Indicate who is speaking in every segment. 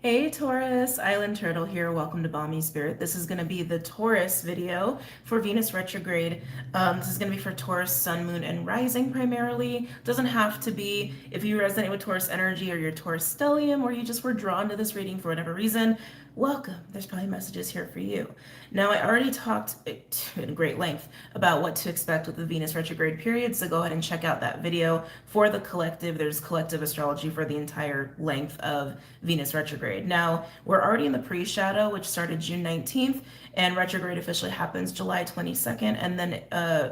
Speaker 1: Hey Taurus, Island Turtle here. Welcome to BOMISpirit. This is going to be the Taurus video for Venus retrograde. This is going to be for Taurus, Sun, Moon, and Rising primarily. Doesn't have to be. If you resonate with Taurus energy or your Taurus stellium, or you just were drawn to this reading for whatever reason, welcome. There's probably messages here for you. Now, I already talked in great length about what to expect with the Venus retrograde period, so go ahead and check out that video for the collective. There's collective astrology for the entire length of Venus retrograde. Now, we're already in the pre-shadow, which started June 19th, and retrograde officially happens July 22nd, and then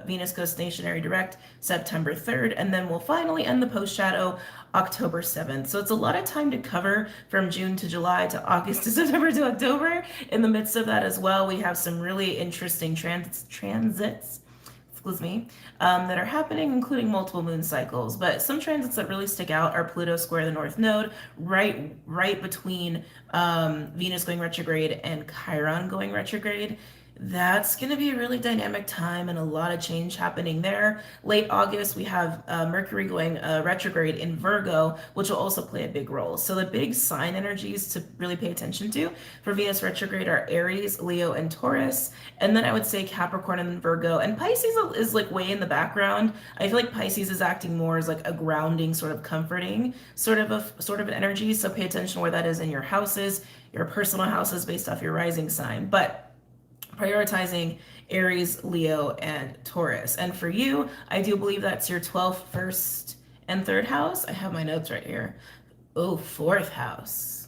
Speaker 1: Venus goes stationary direct September 3rd, and then we'll finally end the post-shadow October 7th. So it's a lot of time to cover from June to July to August to September to October. In the midst of that as well, we have some really interesting transits that are happening, including multiple moon cycles. But some transits that really stick out are Pluto square the North Node, right between Venus going retrograde and Chiron going retrograde. That's going to be a really dynamic time and a lot of change happening there. Late August, we have Mercury going retrograde in Virgo, which will also play a big role. So the big sign energies to really pay attention to for Venus retrograde are Aries, Leo, and Taurus. And then I would say Capricorn and Virgo. And Pisces is like way in the background. I feel like Pisces is acting more as like a grounding, sort of comforting sort of an energy. So pay attention where that is in your houses, your personal houses based off your rising sign. But prioritizing Aries, Leo, and Taurus. And for you, I do believe that's your 12th, 1st, and 3rd house. I have my notes right here. Oh, 4th house.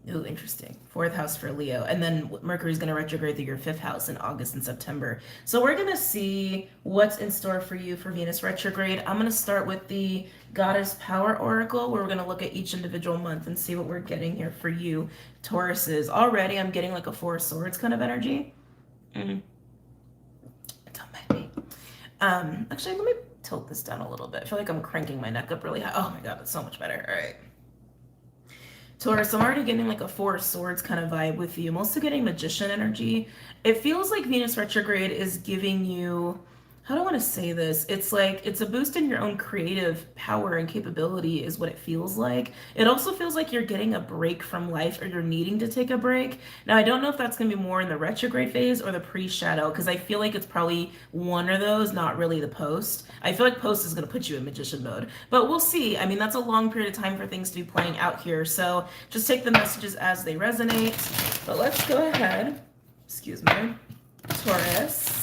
Speaker 1: Ooh, interesting. 4th house for Leo. And then Mercury's going to retrograde through your 5th house in August and September. So we're going to see what's in store for you for Venus retrograde. I'm going to start with the Goddess Power Oracle, where we're going to look at each individual month and see what we're getting here for you, Tauruses. Already, I'm getting like a Four of Swords kind of energy. Don't mind me. Actually, let me tilt this down a little bit. I feel like I'm cranking my neck up really high. Oh my God, that's so much better. All right. Taurus, I'm already getting like a Four of Swords kind of vibe with you. I'm also getting Magician energy. It feels like Venus retrograde is giving you, how do I want to say this? It's like, it's a boost in your own creative power and capability is what it feels like. It also feels like you're getting a break from life or you're needing to take a break. Now, I don't know if that's going to be more in the retrograde phase or the pre-shadow, because I feel like it's probably one of those, not really the post. I feel like post is going to put you in magician mode, but we'll see. I mean, that's a long period of time for things to be playing out here. So just take the messages as they resonate. But let's go ahead. Excuse me. Taurus.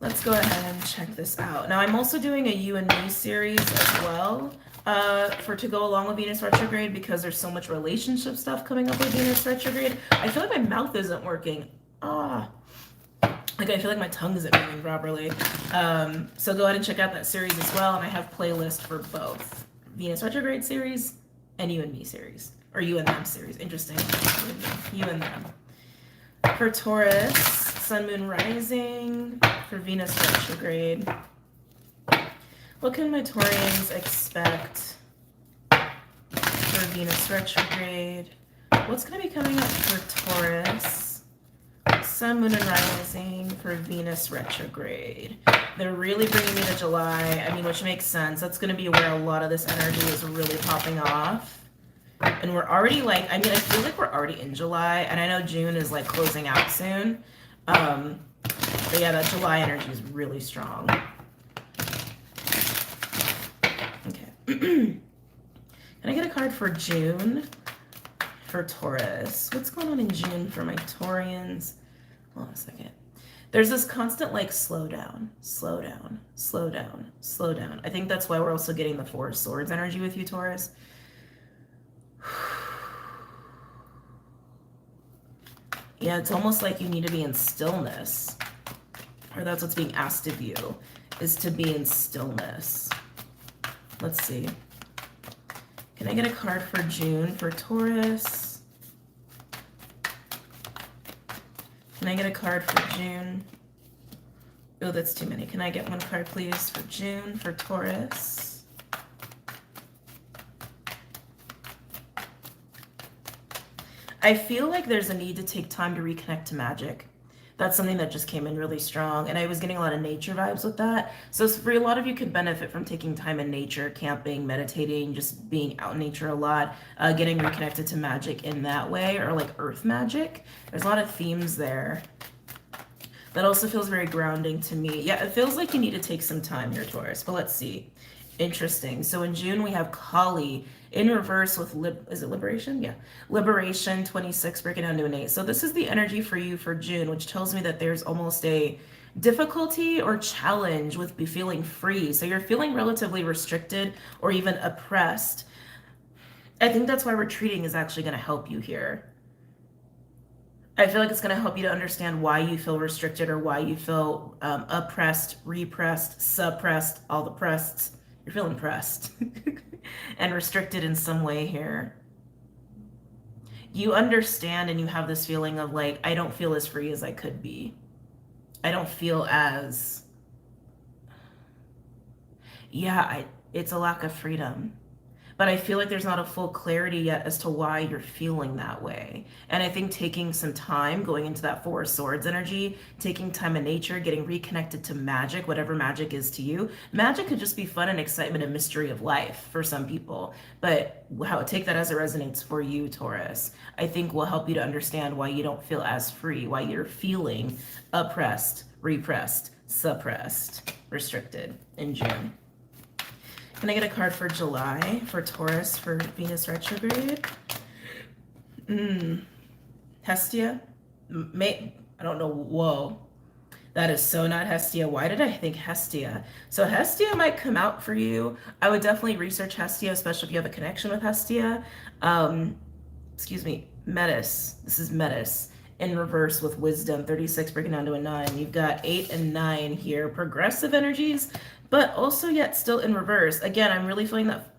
Speaker 1: Let's go ahead and check this out. Now, I'm also doing a You and Me series as well to go along with Venus retrograde, because there's so much relationship stuff coming up with Venus retrograde. I feel like my mouth isn't working. Like I feel like my tongue isn't moving properly. So go ahead and check out that series as well. And I have playlists for both Venus retrograde series and You and Me series, or You and Them series. Interesting. You and Them. For Taurus, Sun, Moon, Rising. For Venus retrograde, what can my Taurians expect for Venus retrograde? What's going to be coming up for Taurus, Sun, Moon, and Rising for Venus retrograde? They're really bringing me to July, I mean, which makes sense. That's going to be where a lot of this energy is really popping off. And we're already like, I mean, I feel like we're already in July, and I know June is like closing out soon. But yeah, that July energy is really strong. Okay. Can I get a card for June for Taurus? What's going on in June for my Taurians? Hold on a second. There's this constant like slow down, slow down, slow down, slow down. I think that's why we're also getting the Four of Swords energy with you, Taurus. Yeah, it's almost like you need to be in stillness. Or that's what's being asked of you, is to be in stillness. Let's see. Can I get a card for June for Taurus? Can I get a card for June? Oh, that's too many. Can I get one card, please, for June for Taurus? I feel like there's a need to take time to reconnect to magic. That's something that just came in really strong. And I was getting a lot of nature vibes with that. So for a lot of you could benefit from taking time in nature, camping, meditating, just being out in nature a lot, getting reconnected to magic in that way, or like earth magic. There's a lot of themes there. That also feels very grounding to me. Yeah, it feels like you need to take some time here, Taurus. But let's see. Interesting. So in June, we have Kali in reverse with, is it Liberation? Yeah. Liberation 26, breaking down to an 8. So this is the energy for you for June, which tells me that there's almost a difficulty or challenge with be feeling free. So you're feeling relatively restricted or even oppressed. I think that's why retreating is actually going to help you here. I feel like it's going to help you to understand why you feel restricted or why you feel oppressed, repressed, suppressed, all the pressed. You're feeling pressed and restricted in some way here. You understand and you have this feeling of like, I don't feel as free as I could be. I don't feel as, yeah, it's a lack of freedom. But I feel like there's not a full clarity yet as to why you're feeling that way. And I think taking some time, going into that Four of Swords energy, taking time in nature, getting reconnected to magic, whatever magic is to you. Magic could just be fun and excitement and mystery of life for some people. But take that as it resonates for you, Taurus, I think will help you to understand why you don't feel as free, why you're feeling oppressed, repressed, suppressed, restricted in June. Can I get a card for July, for Taurus, for Venus retrograde? Hestia? I don't know. Whoa. That is so not Hestia. Why did I think Hestia? So Hestia might come out for you. I would definitely research Hestia, especially if you have a connection with Hestia. Excuse me. Metis. This is Metis. In reverse with Wisdom, 36 breaking down to a 9. You've got 8 and 9 here. Progressive energies, but also yet still in reverse. Again, I'm really feeling that,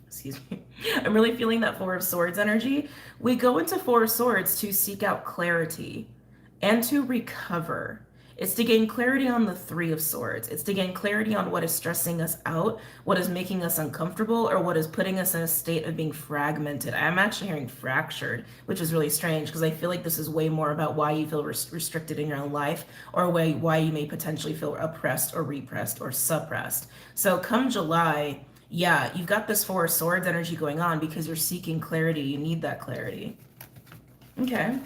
Speaker 1: excuse me, I'm really feeling that Four of Swords energy. We go into Four of Swords to seek out clarity and to recover. It's to gain clarity on the Three of Swords. It's to gain clarity on what is stressing us out, what is making us uncomfortable, or what is putting us in a state of being fragmented. I'm actually hearing fractured, which is really strange because I feel like this is way more about why you feel restricted in your own life, or why you may potentially feel oppressed or repressed or suppressed. So come July, yeah, you've got this Four of Swords energy going on because you're seeking clarity. You need that clarity. Okay.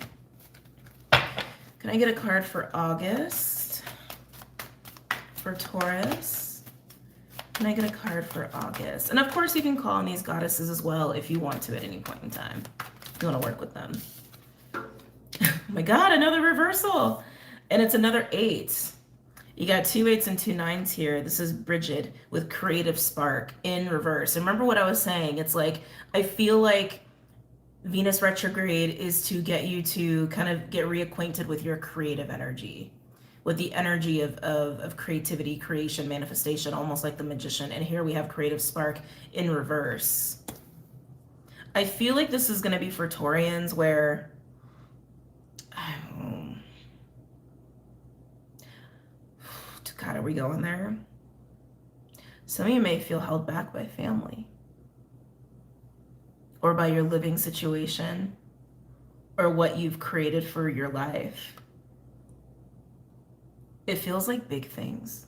Speaker 1: Can I get a card for August? For Taurus? Can I get a card for August? And of course you can call on these goddesses as well if you want to at any point in time. If you want to work with them. Oh my God, another reversal. And it's another 8. You got 2 8s and 2 9s here. This is Bridget with Creative Spark in reverse. And remember what I was saying? It's like, I feel like Venus retrograde is to get you to kind of get reacquainted with your creative energy, with the energy of creativity, creation, manifestation, almost like the magician. And here we have Creative Spark in reverse. I feel like this is going to be for Taurians where, God, are we going there? Some of you may feel held back by family, or by your living situation, or what you've created for your life. It feels like big things.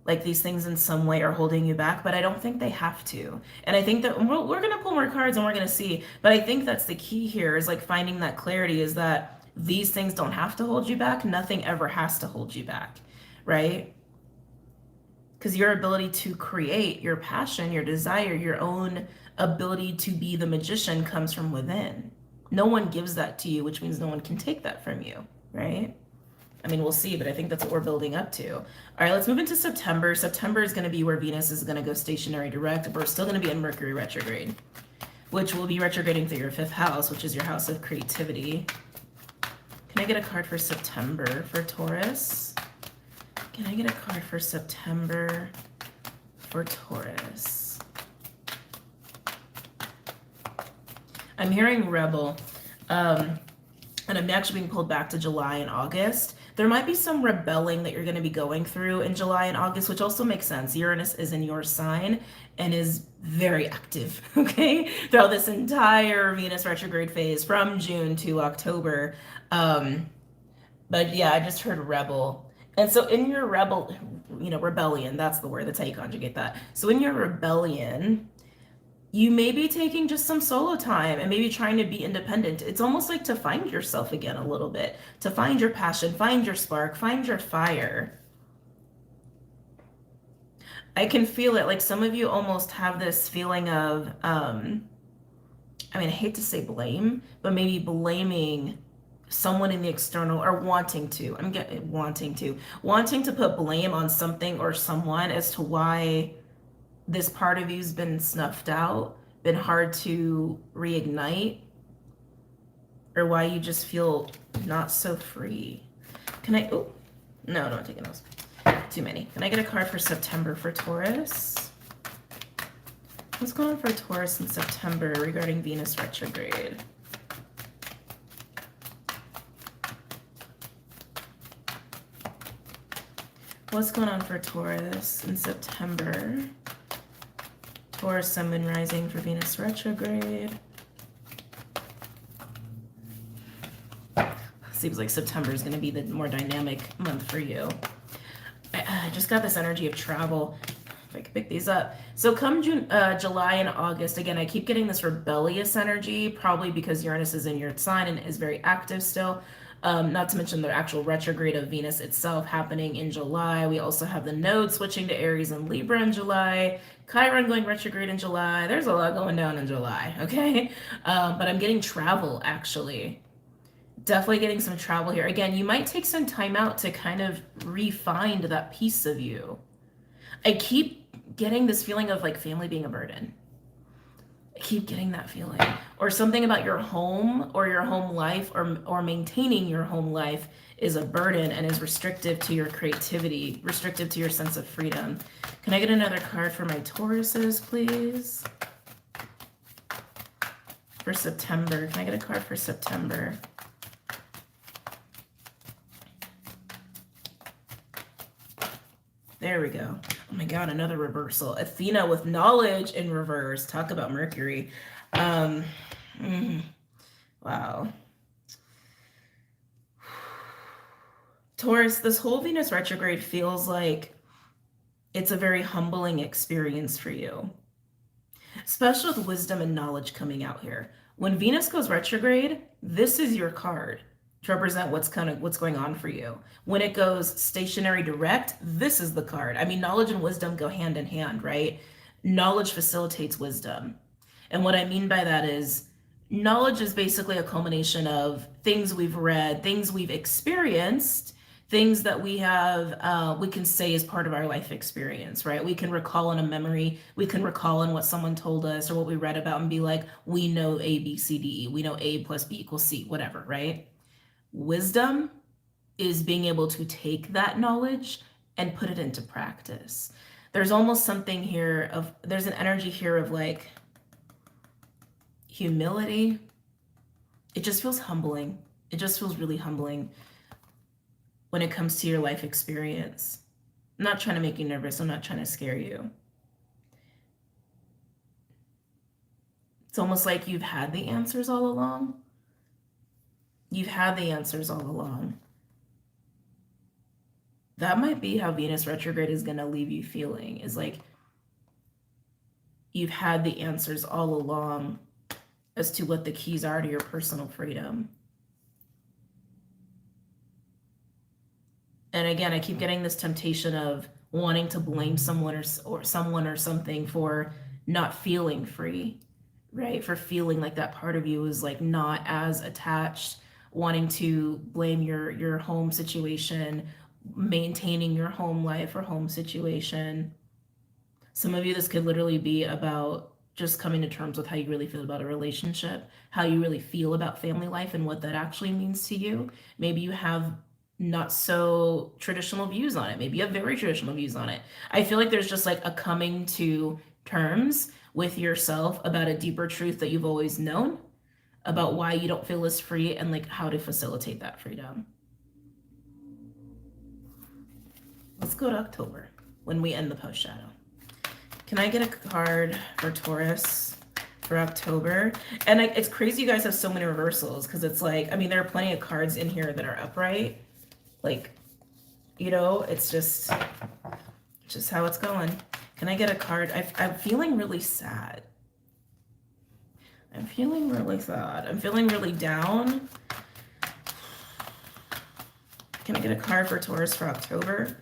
Speaker 1: Like these things in some way are holding you back, but I don't think they have to. And I think that we're going to pull more cards and we're going to see, but I think that's the key here, is like finding that clarity, is that these things don't have to hold you back. Nothing ever has to hold you back, right? Because your ability to create, your passion, your desire, your own ability to be the magician comes from within. No one gives that to you, which means no one can take that from you, right? I mean, we'll see, but I think that's what we're building up to. All right, let's move into September. September is going to be where Venus is going to go stationary direct. We're still going to be in Mercury retrograde, which will be retrograding through your 5th house, which is your house of creativity. Can I get a card for September for Taurus? Can I get a card for September for Taurus? I'm hearing Rebel, and I'm actually being pulled back to July and August. There might be some rebelling that you're going to be going through in July and August, which also makes sense. Uranus is in your sign and is very active, okay, throughout this entire Venus retrograde phase from June to October. But yeah, I just heard rebel. And so in your rebellion, that's the word, that's how you conjugate that. So in your rebellion, you may be taking just some solo time and maybe trying to be independent. It's almost like to find yourself again a little bit, to find your passion, find your spark, find your fire. I can feel it. Like some of you almost have this feeling of, I mean, I hate to say blame, but maybe blaming someone in the external, or wanting to. Wanting to put blame on something or someone as to why this part of you's been snuffed out, been hard to reignite, or why you just feel not so free. Can I, oh, no, I'm taking those. Too many. Can I get a card for September for Taurus? What's going on for Taurus in September regarding Venus retrograde? What's going on for Taurus in September? Taurus, Sun, Moon, Rising for Venus retrograde. Seems like September is going to be the more dynamic month for you. I just got this energy of travel. If I could pick these up. So come July and August, again, I keep getting this rebellious energy, probably because Uranus is in your sign and is very active still. Not to mention the actual retrograde of Venus itself happening in July. We also have the node switching to Aries and Libra in July. Chiron going retrograde in July. There's a lot going down in July, okay? But I'm getting travel, actually. Definitely getting some travel here. Again, you might take some time out to kind of re-find that piece of you. I keep getting this feeling of like family being a burden. I keep getting that feeling. Or something about your home or your home life or maintaining your home life is a burden and is restrictive to your creativity, restrictive to your sense of freedom. Can I get another card for my Tauruses, please? For September. Can I get a card for September? There we go. Oh my God, another reversal. Athena with knowledge in reverse. Talk about Mercury. Wow. Taurus, this whole Venus retrograde feels like it's a very humbling experience for you. Especially with wisdom and knowledge coming out here. When Venus goes retrograde, this is your card to represent what's going on for you. When it goes stationary direct, this is the card. I mean, knowledge and wisdom go hand in hand, right? Knowledge facilitates wisdom. And what I mean by that is knowledge is basically a culmination of things we've read, things we've experienced, things that we have, we can say is part of our life experience, right? We can recall in a memory, we can recall in what someone told us or what we read about and be like, we know A, B, C, D, E, we know A plus B equals C, whatever, right? Wisdom is being able to take that knowledge and put it into practice. There's almost something here of, there's an energy here of like humility. It just feels humbling. It just feels really humbling when it comes to your life experience. I'm not trying to make you nervous. I'm not trying to scare you. It's almost like you've had the answers all along. You've had the answers all along. That might be how Venus retrograde is going to leave you feeling, is like you've had the answers all along as to what the keys are to your personal freedom. And again, I keep getting this temptation of wanting to blame someone or someone or something for not feeling free, right? For feeling like that part of you is like not as attached, wanting to blame your home situation, maintaining your home life or home situation. Some of you, this could literally be about just coming to terms with how you really feel about a relationship, how you really feel about family life and what that actually means to you. Maybe you have not so traditional views on it. Maybe you have very traditional views on it. I feel like there's just like a coming to terms with yourself about a deeper truth that you've always known, about why you don't feel as free and like how to facilitate that freedom. Let's go to October when we end the post shadow. Can I get a card for Taurus for October? And it's crazy you guys have so many reversals, because it's like, I mean, there are plenty of cards in here that are upright. Like, you know, it's just how it's going. Can I get a card? I'm feeling really sad. I'm feeling really sad. I'm feeling really down. Can I get a card for Taurus for October?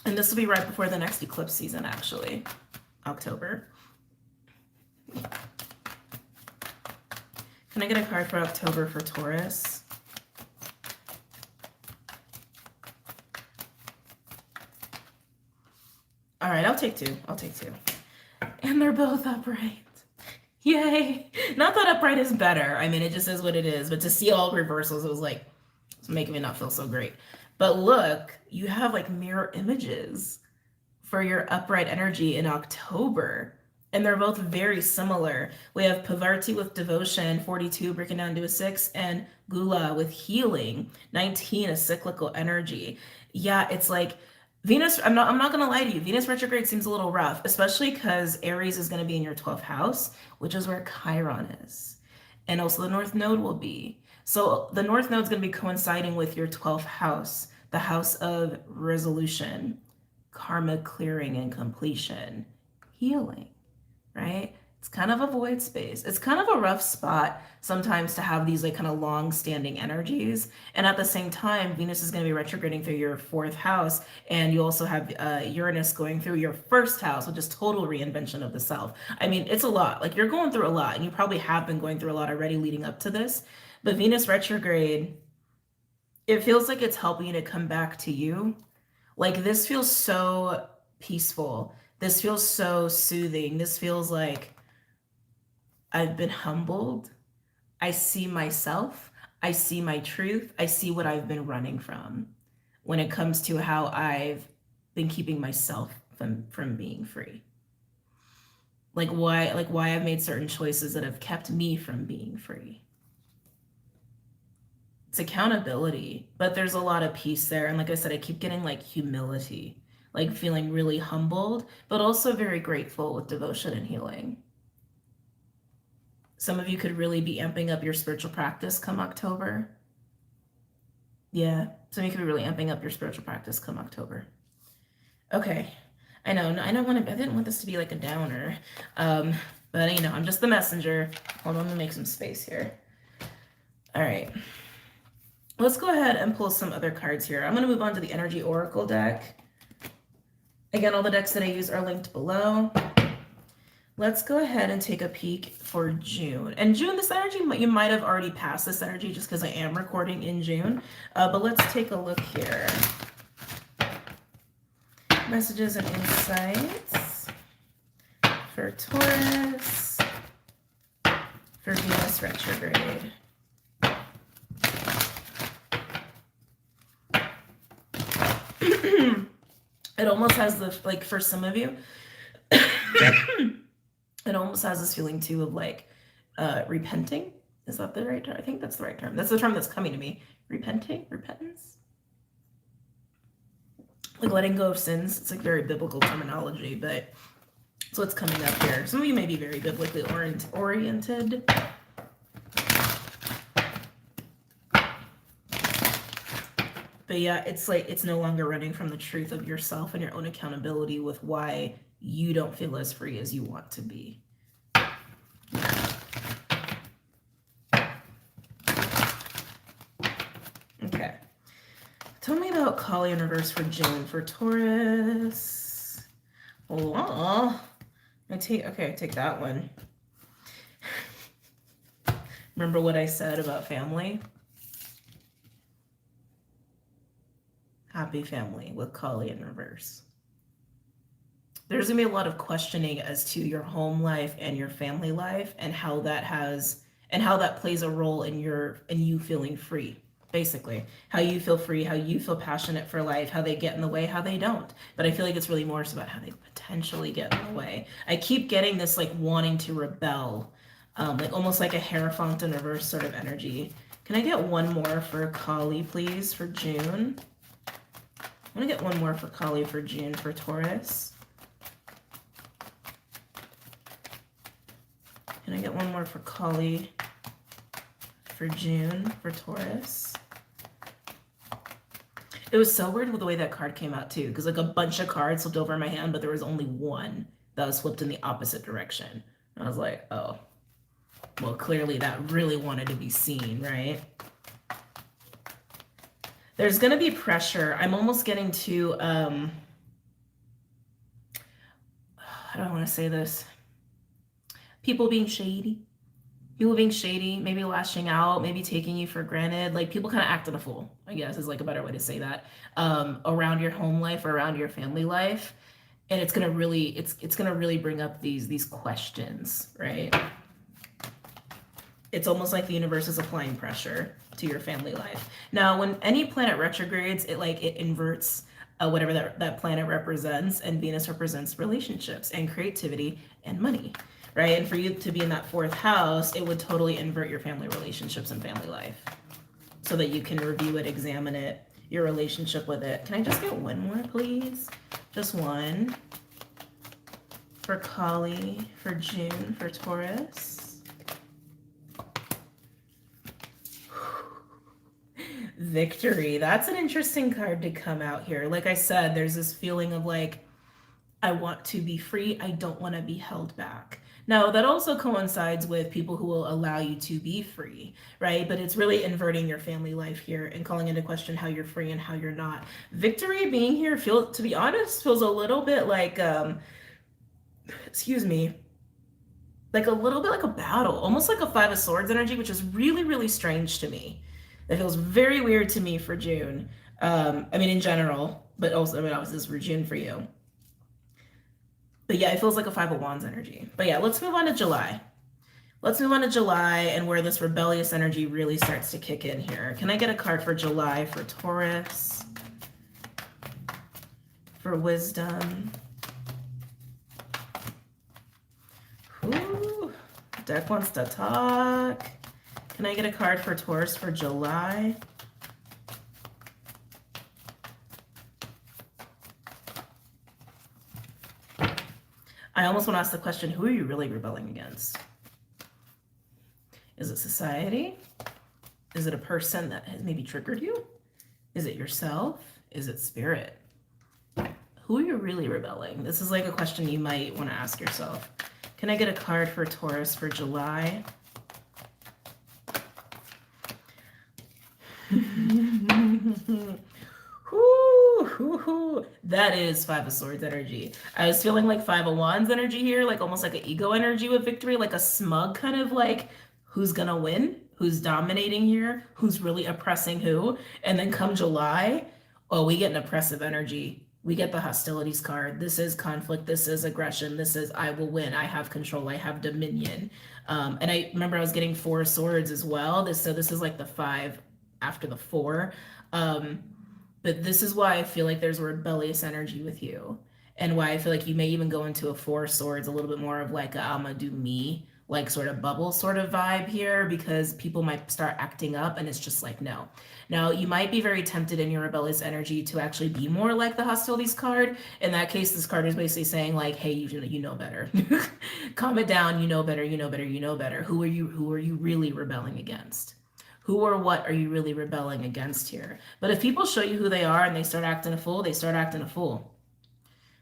Speaker 1: And this will be right before the next eclipse season, actually. October. Can I get a card for October for Taurus? All right, I'll take two. I'll take two. And they're both upright. Yay. Not that upright is better. I mean, it just is what it is. But to see all reversals, it was like, it's making me not feel so great. But look, you have like mirror images for your upright energy in October. And they're both very similar. We have Pavarti with devotion, 42 breaking down to a 6, and Gula with healing, 19, a cyclical energy. Yeah, it's like Venus, I'm not gonna lie to you, Venus retrograde seems a little rough, especially because Aries is gonna be in your 12th house, which is where Chiron is. And also the North Node will be. So the North Node is gonna be coinciding with your 12th house, the house of resolution, karma clearing and completion, healing, right? It's kind of a void space. It's kind of a rough spot sometimes to have these like kind of long-standing energies. And at the same time, Venus is going to be retrograding through your 4th house. And you also have Uranus going through your 1st house, which is total reinvention of the self. I mean, it's a lot. Like you're going through a lot, and you probably have been going through a lot already leading up to this. But Venus retrograde, it feels like it's helping you to come back to you. Like this feels so peaceful. This feels so soothing. This feels like I've been humbled. I see myself. I see my truth. I see what I've been running from when it comes to how I've been keeping myself from being free. Like why I've made certain choices that have kept me from being free. It's accountability, but there's a lot of peace there. And like I said, I keep getting like humility, like feeling really humbled, but also very grateful with devotion and healing. Some of you could really be amping up your spiritual practice come October. Yeah, some of you could be really amping up your spiritual practice come October. Okay, I know, I didn't want this to be like a downer, but you know, I'm just the messenger. Hold on, I'm gonna make some space here. All right, let's go ahead and pull some other cards here. I'm gonna move on to the Energy Oracle deck. Again, all the decks that I use are linked below. Let's go ahead and take a peek for June. And June, this energy, you might have already passed this energy just because I am recording in June. But let's take a look here. Messages and insights for Taurus, for Venus retrograde. It almost has the, like for some of you, it almost has this feeling too of like repenting. Is that the right term? I think that's the right term. That's the term that's coming to me. Repenting, repentance. Like letting go of sins. It's like very biblical terminology, but so it's coming up here. Some of you may be very biblically oriented. But yeah, it's like it's no longer running from the truth of yourself and your own accountability with why you don't feel as free as you want to be. Okay. Tell me about Kali in reverse for June for Taurus. Oh, I take that one. Remember what I said about family? Happy family with Kali in reverse. There's gonna be a lot of questioning as to your home life and your family life and how that plays a role in you feeling free. Basically, how you feel free, how you feel passionate for life, how they get in the way, how they don't. But I feel like it's really more so about how they potentially get in the way. I keep getting this like wanting to rebel, like almost like a Hierophant in reverse sort of energy. Can I get one more for Kali, please, for June? I'm gonna get one more for Kali for June for Taurus. Can I get one more for Kali for June for Taurus? It was so weird with the way that card came out too, because like a bunch of cards flipped over in my hand, but there was only one that was flipped in the opposite direction. And I was like, oh, well, clearly that really wanted to be seen, right? There's going to be pressure. I'm almost getting to, how do I want to say this? People being shady. People being shady, maybe lashing out, maybe taking you for granted. Like people kind of acting a fool, I guess is like a better way to say that, around your home life or around your family life. And it's gonna really, it's gonna really bring up these questions, right? It's almost like the universe is applying pressure to your family life. Now, when any planet retrogrades, it inverts whatever that planet represents, and Venus represents relationships and creativity and money, right? And for you to be in that fourth house, it would totally invert your family relationships and family life so that you can review it, examine it, your relationship with it. Can I just get one more, please? Just one. For Kali, for June, for Taurus. Victory. That's an interesting card to come out here. Like I said, there's this feeling of like, I want to be free. I don't want to be held back. Now, that also coincides with people who will allow you to be free, right? But it's really inverting your family life here and calling into question how you're free and how you're not. Victory being here, to be honest, feels a little bit like, excuse me, like a little bit like a battle, almost like a Five of Swords energy, which is really, really strange to me. That feels very weird to me for June. I mean, in general, but also, I mean, obviously this is for June for you. But yeah, it feels like a Five of Wands energy. But yeah, let's move on to July. Let's move on to July and where this rebellious energy really starts to kick in here. Can I get a card for July for Taurus? For wisdom. Ooh, deck wants to talk. Can I get a card for Taurus for July? I almost want to ask the question, who are you really rebelling against? Is it society? Is it a person that has maybe triggered you? Is it yourself? Is it spirit? Who are you really rebelling? This is like a question you might want to ask yourself. Can I get a card for Taurus for July? That is Five of Swords energy. I was feeling like Five of Wands energy here, like almost like an ego energy with victory, like a smug kind of like, who's gonna win? Who's dominating here? Who's really oppressing who? And then come July, oh, we get an oppressive energy. We get the hostilities card. This is conflict. This is aggression. This is I will win. I have control. I have dominion. And I remember I was getting Four of Swords as well. So this is like the five after the four. But this is why I feel like there's a rebellious energy with you, and why I feel like you may even go into a Four of Swords, a little bit more of like a I'm gonna do me, like sort of bubble sort of vibe here, because people might start acting up and it's just like, no. Now, you might be very tempted in your rebellious energy to actually be more like the hostilities card. In that case, this card is basically saying like, hey, you know better. Calm it down, you know better, you know better, you know better. Who are you really rebelling against? Who or what are you really rebelling against here? But if people show you who they are and they start acting a fool, they start acting a fool,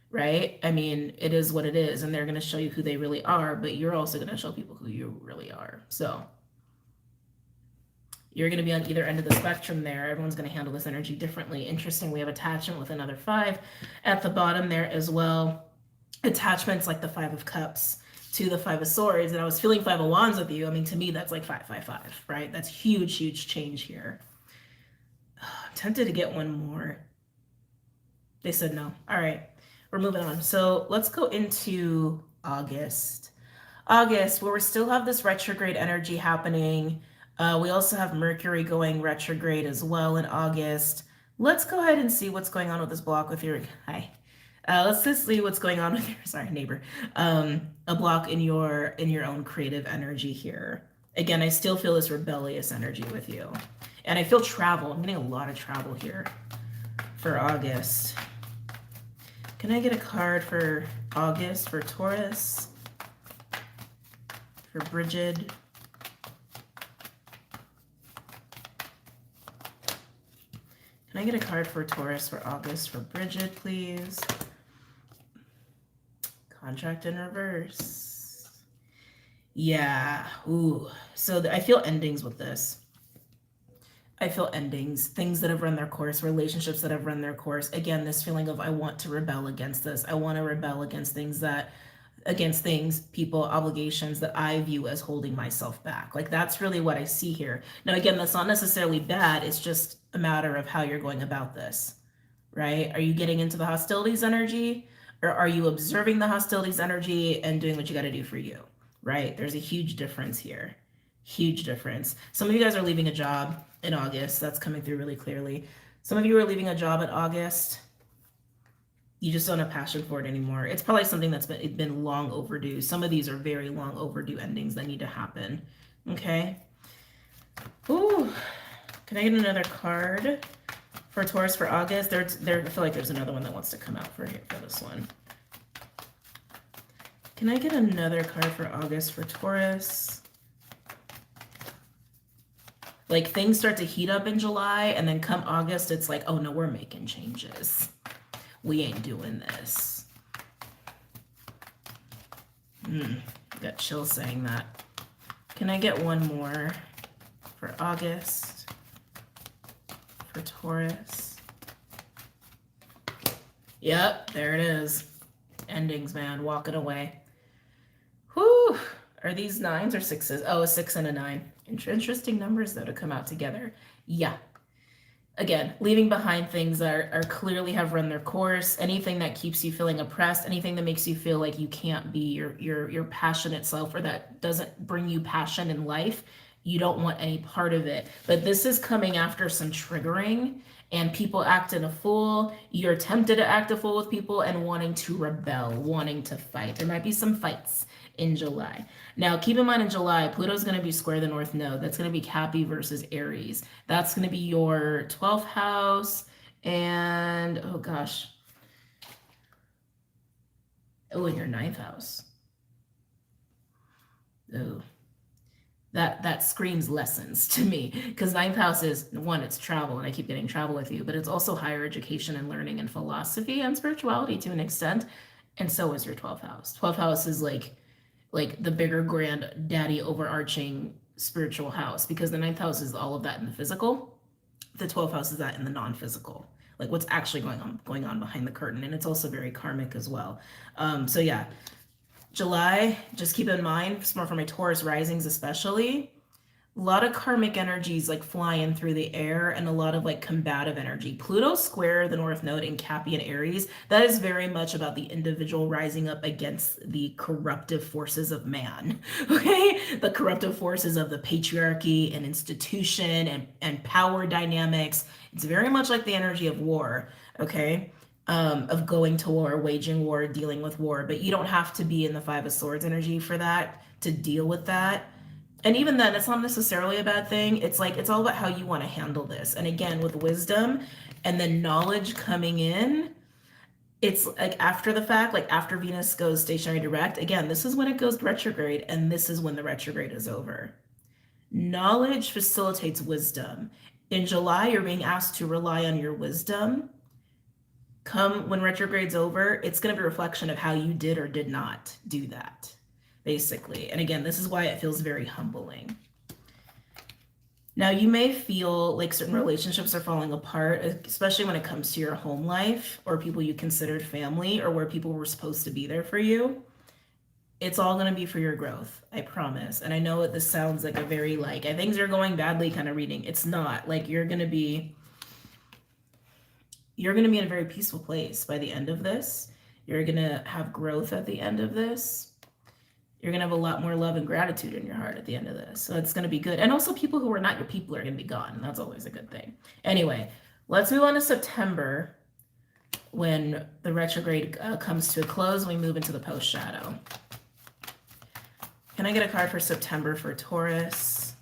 Speaker 1: right? I mean, it is what it is, and they're going to show you who they really are, but you're also going to show people who you really are. So you're going to be on either end of the spectrum there. Everyone's going to handle this energy differently. Interesting, we have attachment with another five at the bottom there as well. Attachments like the Five of Cups to the Five of Swords, and I was feeling Five of Wands with you. I mean, to me, that's like 555, right? That's huge, huge change here. I'm tempted to get one more. They said no. All right, we're moving on. So let's go into August. August, where we still have this retrograde energy happening. We also have Mercury going retrograde as well in August. Let's go ahead and see what's going on with this block with your, hi. Let's just see what's going on with your, sorry, neighbor, a block in your own creative energy here. Again, I still feel this rebellious energy with you. And I feel travel. I'm getting a lot of travel here for August. Can I get a card for August for Taurus? For Bridget? Can I get a card for Taurus for August for Bridget, please? Contract in reverse. Yeah. Ooh. So I feel endings with this. I feel endings, things that have run their course, relationships that have run their course. Again, this feeling of I want to rebel against this. I want to rebel against things, people, obligations that I view as holding myself back. Like that's really what I see here. Now, again, that's not necessarily bad. It's just a matter of how you're going about this, right? Are you getting into the hostilities energy, or are you observing the hostilities energy and doing what you got to do for you, right? There's a huge difference here. Huge difference. Some of you guys are leaving a job in August. That's coming through really clearly. Some of you are leaving a job in August. You just don't have passion for it anymore. It's probably something that's been long overdue. Some of these are very long overdue endings that need to happen. Okay. Ooh. Can I get another card for Taurus for August? I feel like there's another one that wants to come out for this one. Can I get another card for August for Taurus? Like things start to heat up in July, and then come August, it's like, oh no, we're making changes. We ain't doing this. Got chills saying that. Can I get one more for August for Taurus? Yep, there it is. Endings, man, walking away. Whew. Are these 9s or 6s? Oh, a 6 and a 9. Interesting numbers though to come out together. Yeah. Again, leaving behind things that are clearly have run their course. Anything that keeps you feeling oppressed, anything that makes you feel like you can't be your passionate self, or that doesn't bring you passion in life, you don't want any part of it. But this is coming after some triggering and people acting a fool. You're tempted to act a fool with people and wanting to rebel, wanting to fight. There might be some fights in July. Now, keep in mind in July, Pluto's going to be square the North Node. That's going to be Cappy versus Aries. That's going to be your 12th house and, oh gosh. Oh, and your 9th house. Oh, that screams lessons to me, because 9th house is, one, it's travel, and I keep getting travel with you, but it's also higher education and learning and philosophy and spirituality to an extent. And so is your 12th house. 12th house is like the bigger granddaddy overarching spiritual house, because the 9th house is all of that in the physical. The 12th house is that in the non-physical, like what's actually going on behind the curtain. And it's also very karmic as well. So yeah, July, just keep in mind, it's more for my Taurus risings especially, a lot of karmic energies like flying through the air, and a lot of like combative energy. Pluto square the North Node in Cappy and Aries. That is very much about the individual rising up against the corruptive forces of man. Okay? The corruptive forces of the patriarchy and institution and power dynamics. It's very much like the energy of war. Okay? Of going to war, waging war, dealing with war. But you don't have to be in the 5 of Swords energy for that, to deal with that. And even then, it's not necessarily a bad thing. It's like, it's all about how you want to handle this. And again, with wisdom and then knowledge coming in, it's like after the fact, like after Venus goes stationary direct, again, this is when it goes retrograde, and this is when the retrograde is over. Knowledge facilitates wisdom. In July, you're being asked to rely on your wisdom. Come when retrograde's over, it's going to be a reflection of how you did or did not do that, basically. And again, this is why it feels very humbling. Now, you may feel like certain relationships are falling apart, especially when it comes to your home life or people you considered family, or where people were supposed to be there for you. It's all going to be for your growth, I promise. And I know this sounds like a very like, things are going badly kind of reading. It's not. Like, you're going to be in a very peaceful place by the end of this. You're going to have growth at the end of this. You're going to have a lot more love and gratitude in your heart at the end of this. So it's going to be good. And also, people who are not your people are going to be gone. That's always a good thing. Anyway, let's move on to September, when the retrograde comes to a close. We move into the post shadow. Can I get a card for September for Taurus?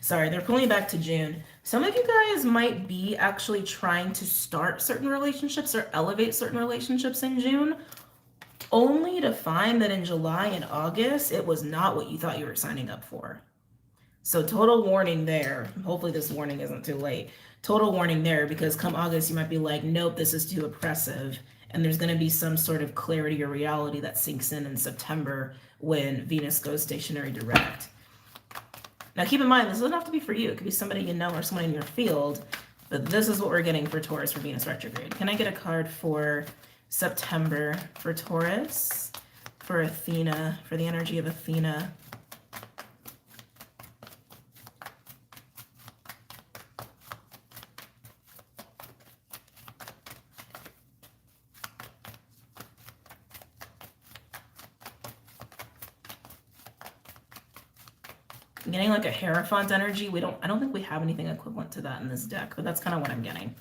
Speaker 1: Sorry, they're pulling back to June. Some of you guys might be actually trying to start certain relationships or elevate certain relationships in June. only to find that in July and August, it was not what you thought you were signing up for. So total warning there. Hopefully this warning isn't too late. Total warning there, because come August, you might be like, nope, this is too oppressive. And there's going to be some sort of clarity or reality that sinks in September when Venus goes stationary direct. Now keep in mind, this doesn't have to be for you. It could be somebody you know or someone in your field. But this is what we're getting for Taurus for Venus retrograde. Can I get a card for September for Taurus, for Athena, for the energy of Athena? I'm getting like a Hierophant energy. I don't think we have anything equivalent to that in this deck, but that's kind of what I'm getting.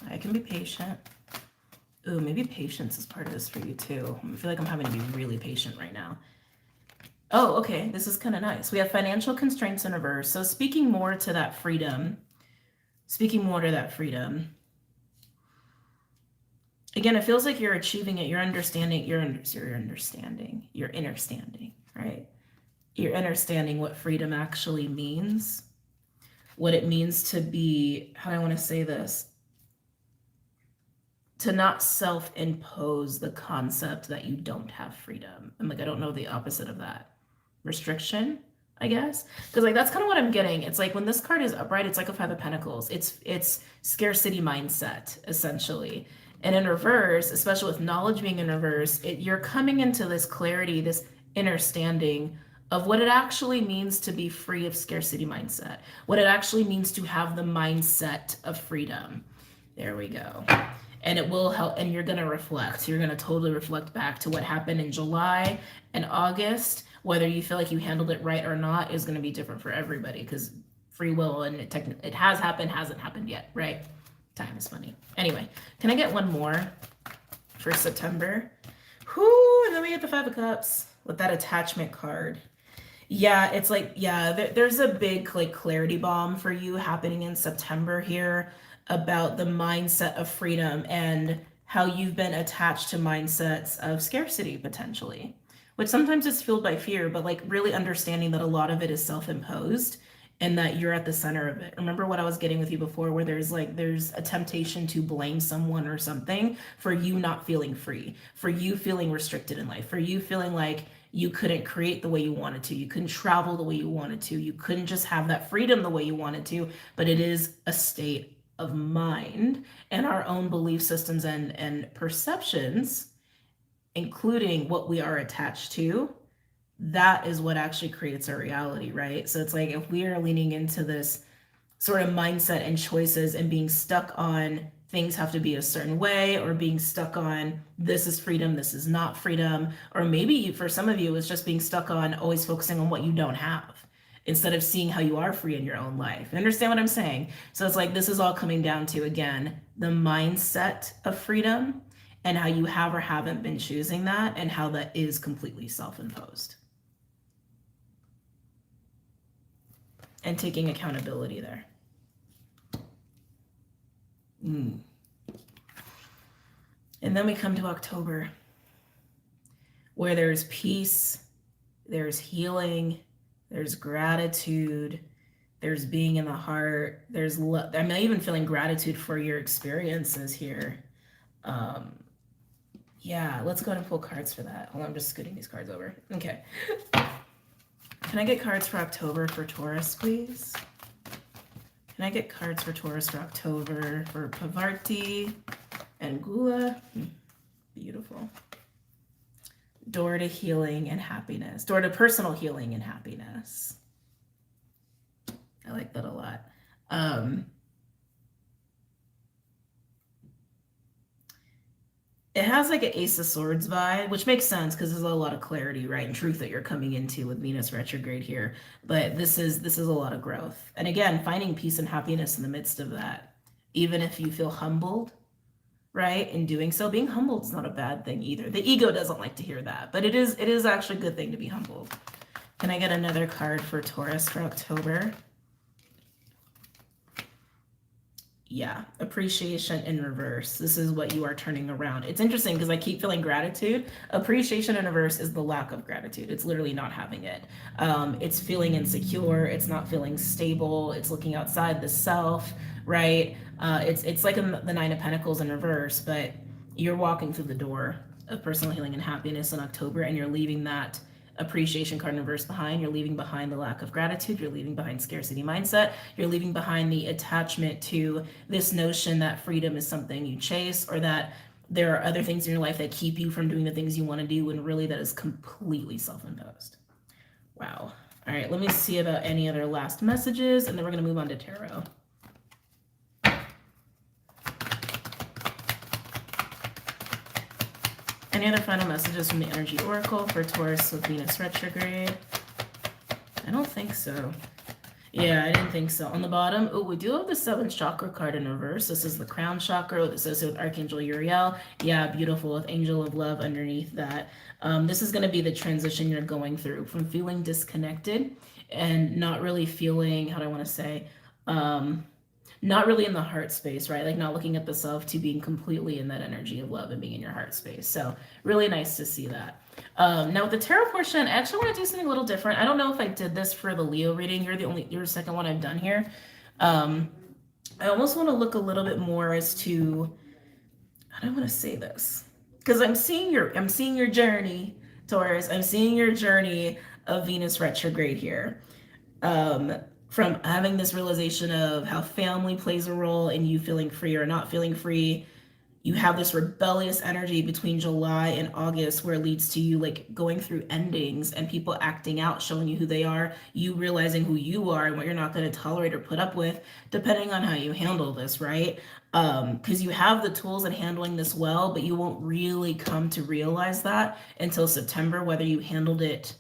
Speaker 1: I can be patient. Ooh, maybe patience is part of this for you too. I feel like I'm having to be really patient right now. Oh, okay, this is kind of nice. We have financial constraints in reverse. So speaking more to that freedom, again, it feels like you're achieving it. You're understanding, right? You're understanding what freedom actually means, what it means to be, how do I want to say this? To not self-impose the concept that you don't have freedom. I'm like, I don't know the opposite of that. Restriction, I guess, because like that's kind of what I'm getting. It's like when this card is upright, it's like a 5 of Pentacles. It's scarcity mindset essentially, and in reverse, especially with knowledge being in reverse, you're coming into this clarity, this understanding of what it actually means to be free of scarcity mindset, what it actually means to have the mindset of freedom. There we go. And it will help, and you're going to reflect. You're going to totally reflect back to what happened in July and August. Whether you feel like you handled it right or not is going to be different for everybody, because free will and it has happened, hasn't happened yet, right? Time is funny. Anyway, can I get one more for September? Whoo, and then we get the 5 of Cups with that attachment card. Yeah, it's like, yeah, there's a big like clarity bomb for you happening in September here about the mindset of freedom and how you've been attached to mindsets of scarcity potentially, which sometimes is fueled by fear, but like really understanding that a lot of it is self-imposed and that you're at the center of it. Remember what I was getting with you before, where there's a temptation to blame someone or something for you not feeling free, for you feeling restricted in life, for you feeling like you couldn't create the way you wanted to, you couldn't travel the way you wanted to, you couldn't just have that freedom the way you wanted to. But it is a state of mind and our own belief systems and perceptions, including what we are attached to. That is what actually creates our reality, right? So it's like if we are leaning into this sort of mindset and choices and being stuck on things have to be a certain way, or being stuck on this is freedom, this is not freedom, or maybe for some of you it's just being stuck on always focusing on what you don't have instead of seeing how you are free in your own life. You understand what I'm saying? So it's like this is all coming down to, again, the mindset of freedom and how you have or haven't been choosing that, and how that is completely self-imposed. And taking accountability there. And then we come to October, where there's peace, there's healing, there's gratitude, there's being in the heart, there's love. I'm even feeling gratitude for your experiences here. Yeah, let's go ahead and pull cards for that. Hold on, I'm just scooting these cards over. Okay. Can I get cards for October for Taurus, please? Can I get cards for Taurus for October for Pavarti and Gula? Beautiful. Door to healing and happiness. Door to personal healing and happiness. I like that a lot. It has like an Ace of Swords vibe, which makes sense because there's a lot of clarity, right, and truth that you're coming into with Venus retrograde here. But this is a lot of growth. And again, finding peace and happiness in the midst of that, even if you feel humbled, right, in doing so. Being humbled is not a bad thing either. The ego doesn't like to hear that, but it is actually a good thing to be humbled. Can I get another card for Taurus for October? Yeah, appreciation in reverse. This is what you are turning around. It's interesting because I keep feeling gratitude. Appreciation in reverse is the lack of gratitude. It's literally not having it. It's feeling insecure. It's not feeling stable. It's looking outside the self, right? It's like the Nine of Pentacles in reverse, but you're walking through the door of personal healing and happiness in October, and you're leaving that appreciation card in reverse behind. You're leaving behind the lack of gratitude. You're leaving behind scarcity mindset. You're leaving behind the attachment to this notion that freedom is something you chase, or that there are other things in your life that keep you from doing the things you want to do, when really that is completely self-imposed. Wow. All right, let me see about any other last messages, and then we're going to move on to tarot. Any other final messages from the Energy Oracle for Taurus with Venus retrograde? I don't think so. Yeah, I didn't think so. On the bottom, oh, we do have the 7th chakra card in reverse. This is the crown chakra associated with Archangel Uriel. Yeah, beautiful, with Angel of Love underneath that. This is going to be the transition you're going through from feeling disconnected and not really feeling, how do I want to say, not really in the heart space, right? Like not looking at the self, to being completely in that energy of love and being in your heart space. So really nice to see that. Now with the tarot portion, I actually want to do something a little different. I don't know if I did this for the Leo reading. You're the second one I've done here. I almost want to look a little bit more as to, how do I want to say this? Because I'm seeing your journey, Taurus. I'm seeing your journey of Venus retrograde here. From having this realization of how family plays a role in you feeling free or not feeling free. You have this rebellious energy between July and August, where it leads to you like going through endings and people acting out, showing you who they are, you realizing who you are and what you're not going to tolerate or put up with, depending on how you handle this, right? Because you have the tools in handling this well, but you won't really come to realize that until September, whether you handled it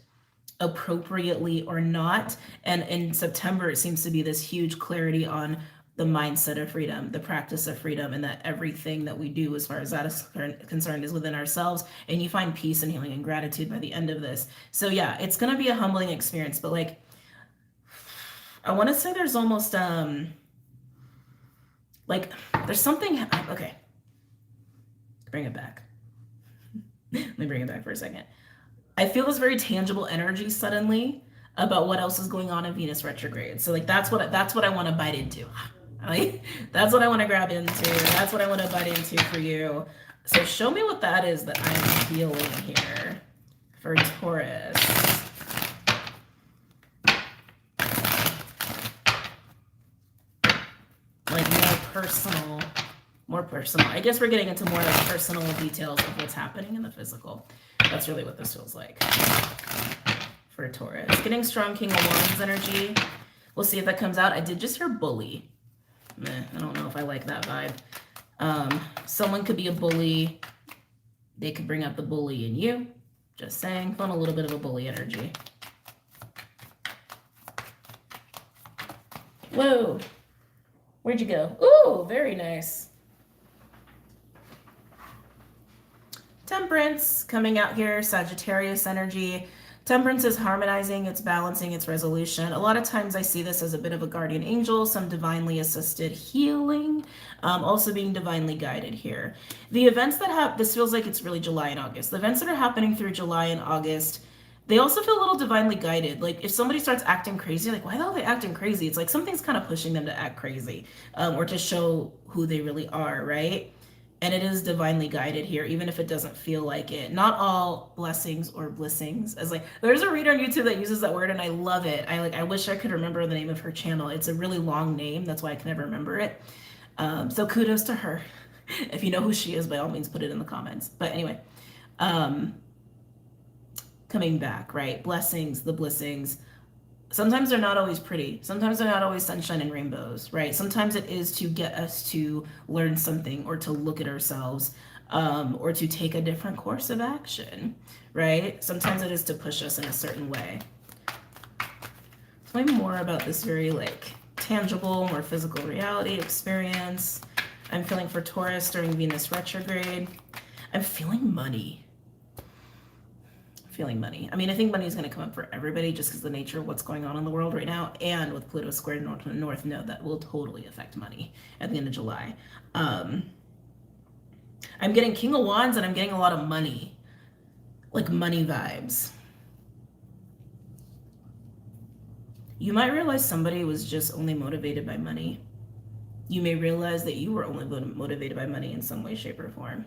Speaker 1: appropriately or not. And in September, it seems to be this huge clarity on the mindset of freedom, the practice of freedom, and that everything that we do as far as that is concerned is within ourselves, and you find peace and healing and gratitude by the end of this. So yeah, it's going to be a humbling experience, but like, I want to say there's almost like there's something, okay, bring it back. Let me bring it back for a second. I feel this very tangible energy suddenly about what else is going on in Venus retrograde. So like that's what I want to bite into. Like, that's what I want to grab into. That's what I want to bite into for you. So show me what that is that I'm feeling here for Taurus. Like more personal. I guess we're getting into more like personal details of what's happening in the physical. That's really what this feels like for Taurus. Getting strong King of Wands energy. We'll see if that comes out. I did just hear bully. I don't know if I like that vibe. Someone could be a bully. They could bring out the bully in you. Just saying. Feeling a little bit of a bully energy. Whoa. Where'd you go? Ooh, very nice. Temperance coming out here, Sagittarius energy. Temperance is harmonizing, it's balancing, it's resolution. A lot of times I see this as a bit of a guardian angel, some divinely assisted healing, also being divinely guided here. The events that have, this feels like it's really July and August. The events that are happening through July and August, they also feel a little divinely guided. Like if somebody starts acting crazy, like why are they acting crazy? It's like something's kind of pushing them to act crazy or to show who they really are, right? And it is divinely guided here, even if it doesn't feel like it. Not all blessings or blissings. As like, there's a reader on YouTube that uses that word, and I love it. I wish I could remember the name of her channel. It's a really long name. That's why I can never remember it. So kudos to her. If you know who she is, by all means, put it in the comments. But anyway, coming back, right? Blessings, the blessings. Sometimes they're not always pretty. Sometimes they're not always sunshine and rainbows, right? Sometimes it is to get us to learn something or to look at ourselves or to take a different course of action, right? Sometimes it is to push us in a certain way. Tell me more about this very like tangible, more physical reality experience. I'm feeling for Taurus during Venus retrograde. I'm feeling money. feeling money. I mean, I think money is going to come up for everybody just because the nature of what's going on in the world right now, and with Pluto squared North Node, that will totally affect money at the end of July. I'm getting King of Wands, and I'm getting a lot of money, like money vibes. You might realize somebody was just only motivated by money. You may realize that you were only motivated by money in some way, shape, or form.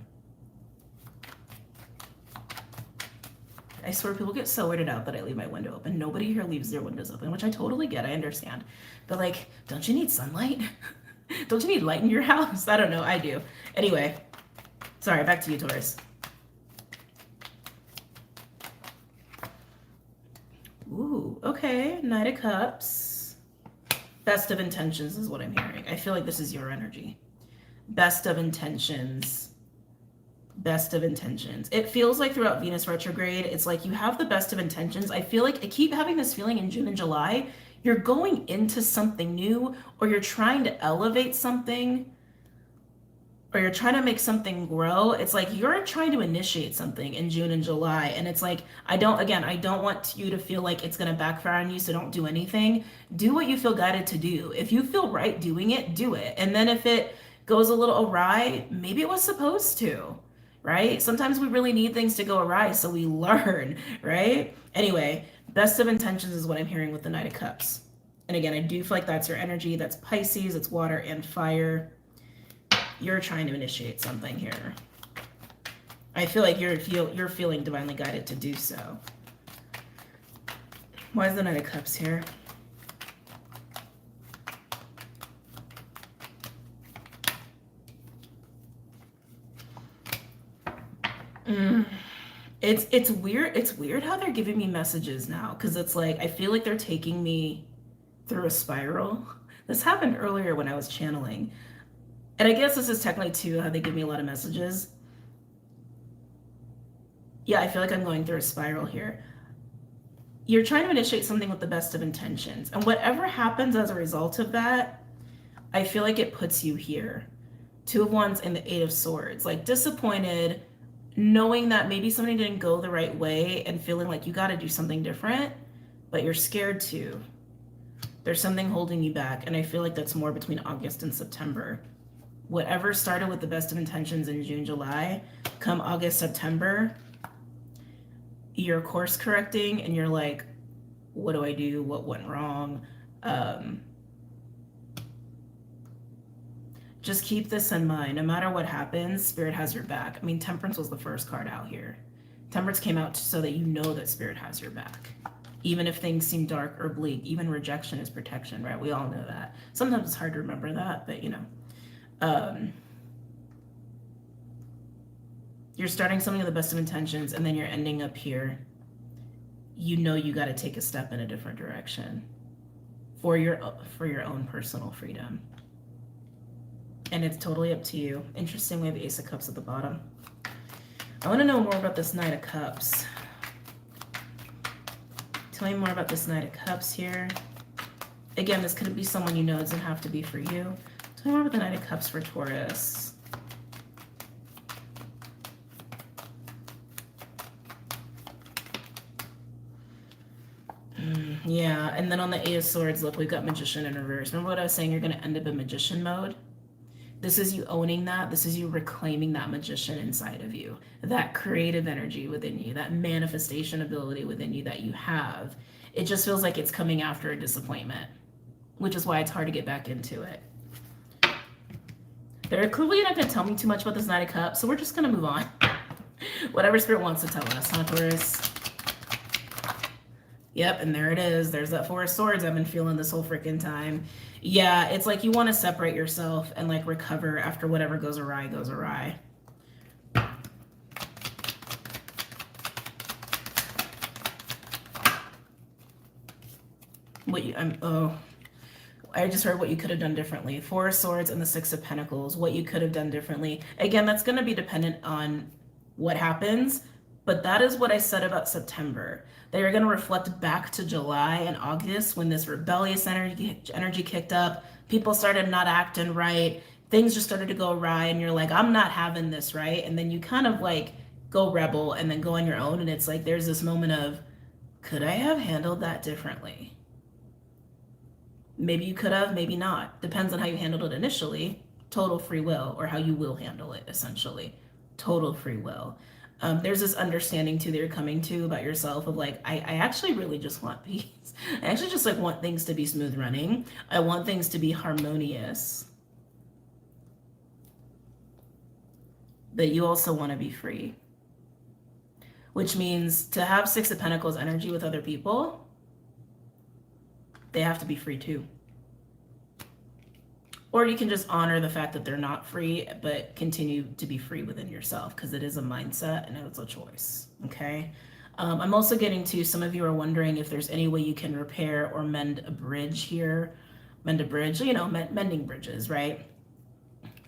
Speaker 1: I swear people get so weirded out that I leave my window open. Nobody here leaves their windows open, which I totally get. I understand. But like, don't you need sunlight? Don't you need light in your house? I don't know. I do. Anyway, sorry, back to you, Taurus. Ooh, okay. Knight of Cups. Best of intentions is what I'm hearing. I feel like this is your energy. Best of intentions. Best of intentions. It feels like throughout Venus retrograde, it's like you have the best of intentions. I feel like I keep having this feeling in June and July. You're going into something new, or you're trying to elevate something, or you're trying to make something grow. It's like you're trying to initiate something in June and July. And it's like, I don't want you to feel like it's going to backfire on you. So don't do anything. Do what you feel guided to do. If you feel right doing it, do it. And then if it goes a little awry, maybe it was supposed to, right? Sometimes we really need things to go awry so we learn, right? Anyway, best of intentions is what I'm hearing with the Knight of Cups. And again, I do feel like that's your energy. That's Pisces, it's water and fire. You're trying to initiate something here. I feel like you're feeling divinely guided to do so. Why is the Knight of Cups here? It's weird. It's weird how they're giving me messages now, because it's like I feel like they're taking me through a spiral. This happened earlier when I was channeling. And I guess this is technically too how they give me a lot of messages. Yeah, I feel like I'm going through a spiral here. You're trying to initiate something with the best of intentions. And whatever happens as a result of that, I feel like it puts you here. Two of Wands and the Eight of Swords. Like disappointed, knowing that maybe something didn't go the right way and feeling like you got to do something different, but you're scared to. There's something holding you back. And I feel like that's more between August and September. Whatever started with the best of intentions in June, July, come August, September, you're course correcting and you're like, what do I do? What went wrong? Just keep this in mind. No matter what happens, Spirit has your back. I mean, Temperance was the first card out here. Temperance came out so that you know that Spirit has your back. Even if things seem dark or bleak, even rejection is protection, right? We all know that. Sometimes it's hard to remember that, but you know. You're starting something with the best of intentions, and then you're ending up here. You know you got to take a step in a different direction for your own personal freedom. And it's totally up to you. Interesting, we have the Ace of Cups at the bottom. I want to know more about this Knight of Cups. Tell me more about this Knight of Cups here. Again, this could be someone you know. It doesn't have to be for you. Tell me more about the Knight of Cups for Taurus. Yeah, and then on the Eight of Swords, look, we've got Magician in reverse. Remember what I was saying? You're going to end up in Magician mode. This is you owning that. This is you reclaiming that magician inside of you, that creative energy within you, that manifestation ability within you that you have. It just feels like it's coming after a disappointment, which is why it's hard to get back into it. They're clearly not going to tell me too much about this Knight of Cups, so we're just going to move on. Whatever Spirit wants to tell us, huh, Taurus? Yep, and there it is. There's that Four of Swords I've been feeling this whole freaking time. Yeah, it's like you want to separate yourself and like recover after whatever goes awry goes awry. I just heard what you could have done differently. Four of Swords and the Six of Pentacles, what you could have done differently. Again, that's going to be dependent on what happens, but that is what I said about September. They are going to reflect back to July and August when this rebellious energy kicked up. People started not acting right. Things just started to go awry and you're like, I'm not having this, right? And then you kind of like go rebel and then go on your own. And it's like there's this moment of, could I have handled that differently? Maybe you could have, maybe not. Depends on how you handled it initially. Total free will, or how you will handle it, essentially. Total free will. There's this understanding too that you're coming to about yourself of like, I actually really just want peace. I actually just like want things to be smooth running. I want things to be harmonious. But you also want to be free. Which means to have Six of Pentacles energy with other people, they have to be free too. Or you can just honor the fact that they're not free, but continue to be free within yourself, because it is a mindset and it's a choice, okay? I'm also getting to, some of you are wondering if there's any way you can repair or mend a bridge here. Mend a bridge, you know, mending bridges, right?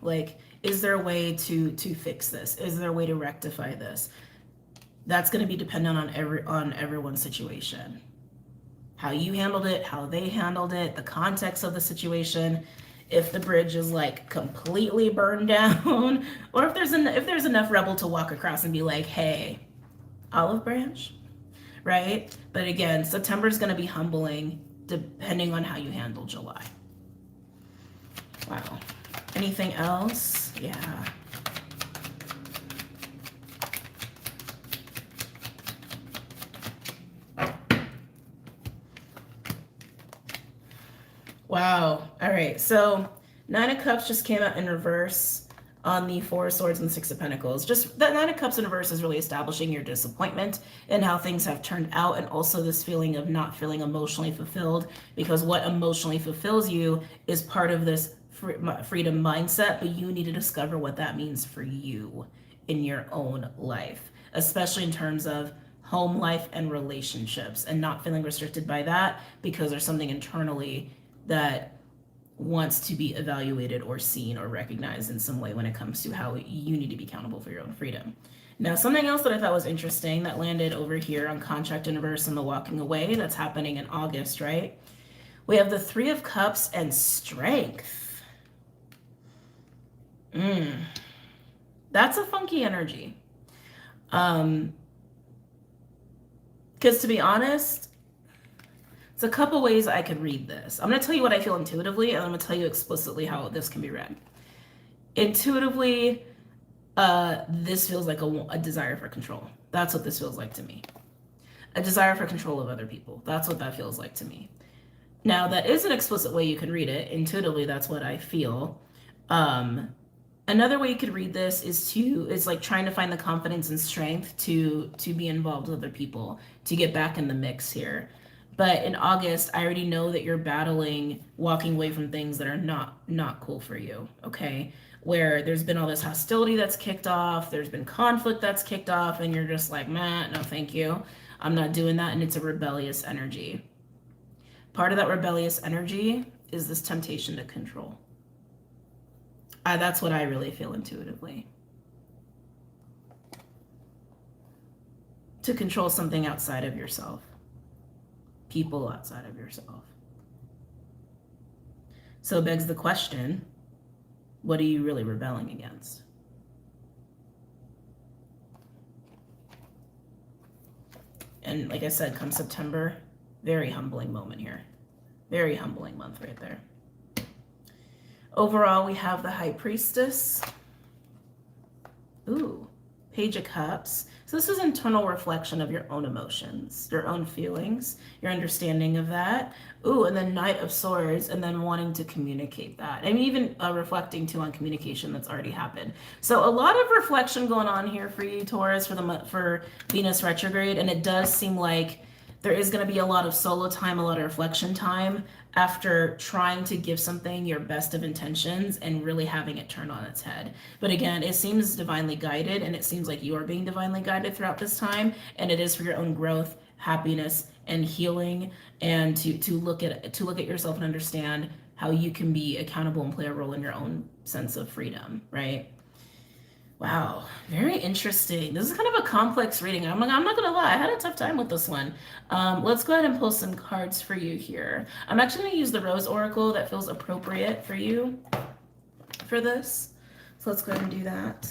Speaker 1: Like, is there a way to fix this? Is there a way to rectify this? That's going to be dependent on everyone's situation. How you handled it, how they handled it, the context of the situation. If the bridge is like completely burned down, or if there's enough rebel to walk across and be like, hey, olive branch, right? But again, September is going to be humbling depending on how you handle July. Wow. Anything else? Yeah. Wow. All right. So Nine of Cups just came out in reverse on the Four of Swords and Six of Pentacles. Just that Nine of Cups in reverse is really establishing your disappointment and how things have turned out, and also this feeling of not feeling emotionally fulfilled, because what emotionally fulfills you is part of this freedom mindset, but you need to discover what that means for you in your own life, especially in terms of home life and relationships, and not feeling restricted by that because there's something internally that wants to be evaluated or seen or recognized in some way when it comes to how you need to be accountable for your own freedom. Now, something else that I thought was interesting that landed over here on Contract in Reverse and the Walking Away, that's happening in August, right? We have the Three of Cups and Strength. That's a funky energy. Because to be honest, it's a couple ways I could read this. I'm going to tell you what I feel intuitively, and I'm going to tell you explicitly how this can be read. Intuitively, this feels like a desire for control. That's what this feels like to me. A desire for control of other people. That's what that feels like to me. Now, that is an explicit way you can read it. Intuitively, that's what I feel. Another way you could read this is like trying to find the confidence and strength to be involved with other people, to get back in the mix here. But in August, I already know that you're battling walking away from things that are not cool for you, okay? Where there's been all this hostility that's kicked off, there's been conflict that's kicked off, and you're just like, man, no thank you. I'm not doing that, and it's a rebellious energy. Part of that rebellious energy is this temptation to control. That's what I really feel intuitively. To control something outside of yourself. People outside of yourself. So it begs the question, what are you really rebelling against? And like I said, come September, very humbling moment here. Very humbling month right there. Overall, we have the High Priestess. Ooh, Page of Cups. So this is internal reflection of your own emotions, your own feelings, your understanding of that. Ooh, and then Knight of Swords, and then wanting to communicate that. And even reflecting too on communication that's already happened. So a lot of reflection going on here for you, Taurus, for Venus retrograde. And it does seem like there is going to be a lot of solo time, a lot of reflection time after trying to give something your best of intentions and really having it turn on its head. But again, it seems divinely guided, and it seems like you are being divinely guided throughout this time, and it is for your own growth, happiness, and healing, and to look at yourself and understand how you can be accountable and play a role in your own sense of freedom, right? Wow, very interesting. This is kind of a complex reading. I'm not gonna lie, I had a tough time with this one. Let's go ahead and pull some cards for you here. I'm actually gonna use the Rose Oracle that feels appropriate for you for this. So let's go ahead and do that.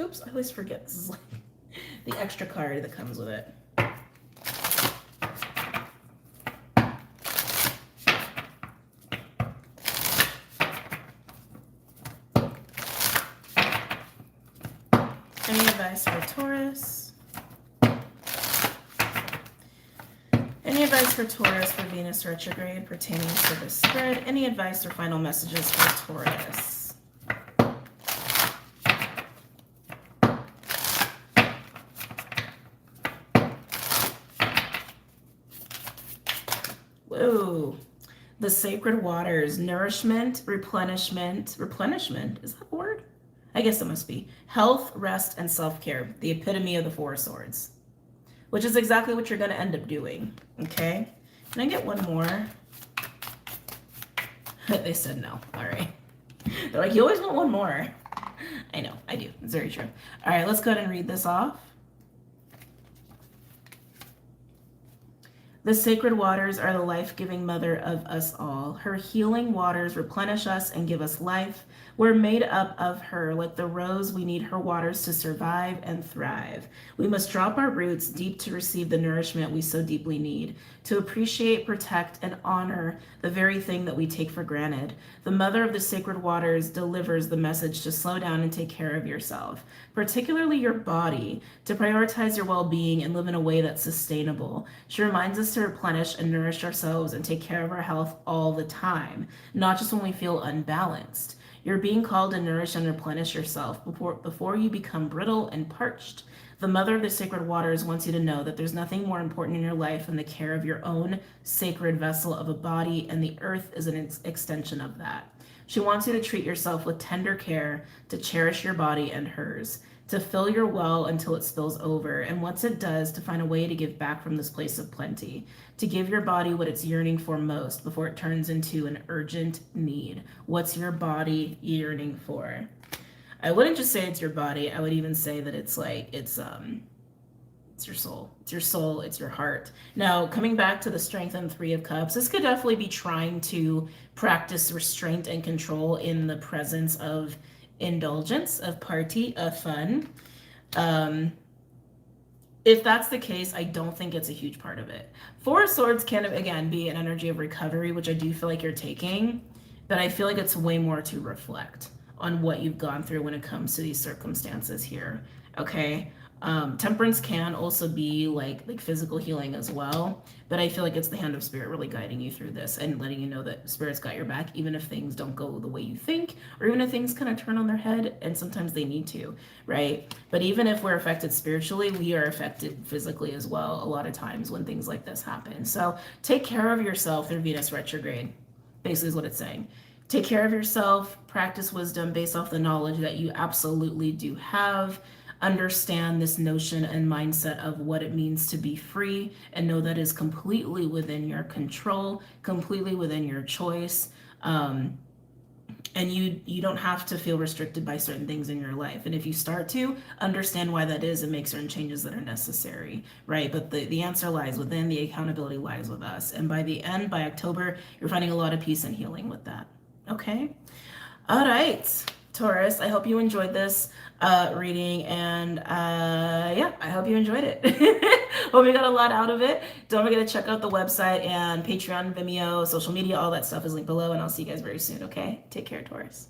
Speaker 1: Oops, I always forget. This is like the extra card that comes with it. Any advice for Taurus? Any advice for Taurus for Venus retrograde pertaining to the spread? Any advice or final messages for Taurus? Whoa. The sacred waters, nourishment, replenishment. Replenishment, is that a word? I guess it must be. Health, rest, and self-care. The epitome of the Four of Swords. Which is exactly what you're going to end up doing. Okay? Can I get one more? They said no. All right. They're like, you always want one more. I know. I do. It's very true. All right. Let's go ahead and read this off. The sacred waters are the life-giving mother of us all. Her healing waters replenish us and give us life. We're made up of her. Like the rose, we need her waters to survive and thrive. We must drop our roots deep to receive the nourishment we so deeply need, to appreciate, protect, and honor the very thing that we take for granted. The mother of the sacred waters delivers the message to slow down and take care of yourself, particularly your body, to prioritize your well-being and live in a way that's sustainable. She reminds us to replenish and nourish ourselves and take care of our health all the time, not just when we feel unbalanced. You're being called to nourish and replenish yourself before you become brittle and parched. The mother of the sacred waters wants you to know that there's nothing more important in your life than the care of your own sacred vessel of a body, and the earth is an extension of that. She wants you to treat yourself with tender care, to cherish your body and hers, to fill your well until it spills over, and once it does, to find a way to give back from this place of plenty, to give your body what it's yearning for most before it turns into an urgent need. What's your body yearning for? I wouldn't just say it's your body. I would even say that it's like, it's your soul. It's your soul. It's your heart. Now, coming back to the Strength and Three of Cups, this could definitely be trying to practice restraint and control in the presence of indulgence, of party, of fun. If that's the case, I don't think it's a huge part of it. Four of Swords can, again, be an energy of recovery, which I do feel like you're taking, but I feel like it's way more to reflect on what you've gone through when it comes to these circumstances here, okay? Temperance can also be like physical healing as well, but I feel like it's the hand of spirit really guiding you through this and letting you know that spirit's got your back, even if things don't go the way you think, or even if things kind of turn on their head, and sometimes they need to, right? But even if we're affected spiritually, we are affected physically as well a lot of times when things like this happen. So take care of yourself through Venus retrograde, basically is what it's saying. Take care of yourself, practice wisdom based off the knowledge that you absolutely do have. Understand this notion and mindset of what it means to be free, and know that is completely within your control, completely within your choice. And you don't have to feel restricted by certain things in your life. And if you start to understand why that is and make certain changes that are necessary, right? But the answer lies within, the accountability lies with us. And by the end, by October, you're finding a lot of peace and healing with that. Okay? All right, Taurus, I hope you enjoyed this reading, and yeah, I hope you enjoyed it. Hope you got a lot out of it. Don't forget to check out the website and Patreon, Vimeo, social media, all that stuff is linked below, and I'll see you guys very soon, okay? Take care, Taurus.